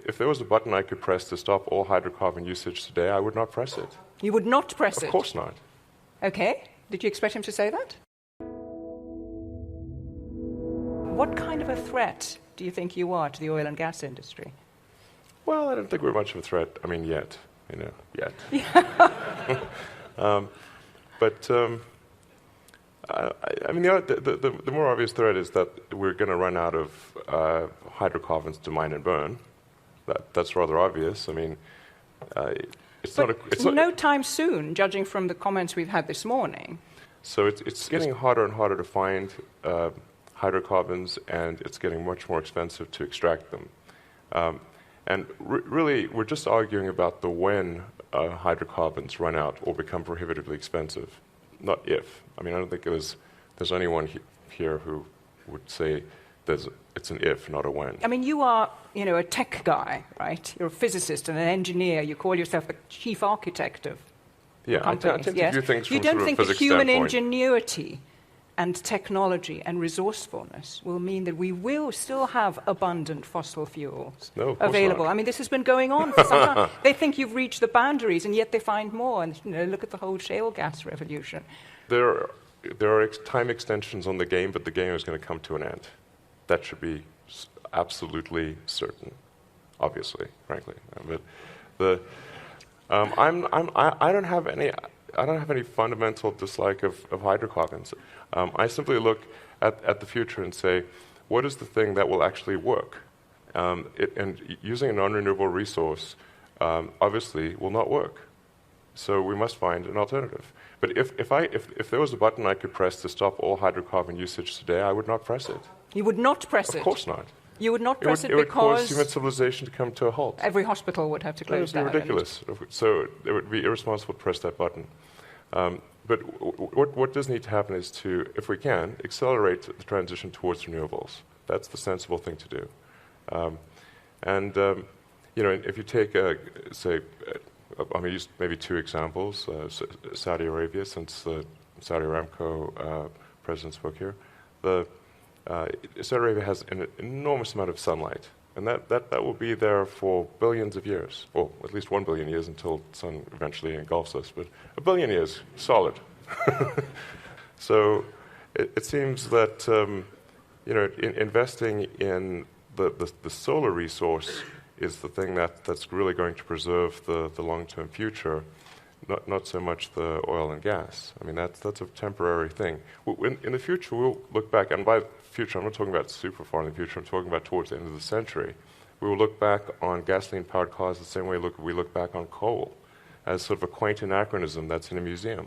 If there was a button I could press to stop all hydrocarbon usage today, I would not press it. You would not press it? Of course not. Okay. Did you expect him to say that? What kind of a threat do you think you are to the oil and gas industry? Well, I don't think we're much of a threat. I mean, yet. Yet. I mean, the more obvious threat is that we're going to run out of hydrocarbons to mine and burn. That's rather obvious. I mean, it's no time soon, judging from the comments we've had this morning. So it's getting harder and harder to find hydrocarbons, and it's getting much more expensive to extract them. And really, we're just arguing about the when hydrocarbons run out or become prohibitively expensive, not if. I mean, I don't think there's anyone here who would say it's an if, not a when. I mean, you are, a tech guy, right? You're a physicist and an engineer. You call yourself the chief architect of companies. I tend to view things from you don't think physics human standpoint. Ingenuity and technology and resourcefulness will mean that we will still have abundant fossil fuels available? Not. I mean, this has been going on for some time. They think you've reached the boundaries, and yet they find more. And look at the whole shale gas revolution. There are time extensions on the game, but the game is going to come to an end. That should be absolutely certain, obviously, frankly. But I don't have any fundamental dislike of hydrocarbons. I simply look at the future and say, what is the thing that will actually work? And using a non-renewable resource obviously will not work. So we must find an alternative. But if there was a button I could press to stop all hydrocarbon usage today, I would not press it. You would not press it? Of course not. You would not press it because... It would because... cause human civilization to come to a halt. Every hospital would have to close down. It would be ridiculous. So it would be irresponsible to press that button. But what does need to happen is to, if we can, accelerate the transition towards renewables. That's the sensible thing to do. If you take, I'm going to use maybe two examples. Saudi Arabia, since the Saudi Aramco president spoke here, Saudi Arabia has an enormous amount of sunlight, and that will be there for billions of years, or at least 1 billion years until the sun eventually engulfs us, but 1 billion years, solid. So it seems that investing in the solar resource is the thing that's really going to preserve the long-term future, not so much the oil and gas. I mean, that's a temporary thing. In the future, we'll look back, and by future, I'm not talking about super far in the future, I'm talking about towards the end of the century. We will look back on gasoline-powered cars the same way we look back on coal, as sort of a quaint anachronism that's in a museum.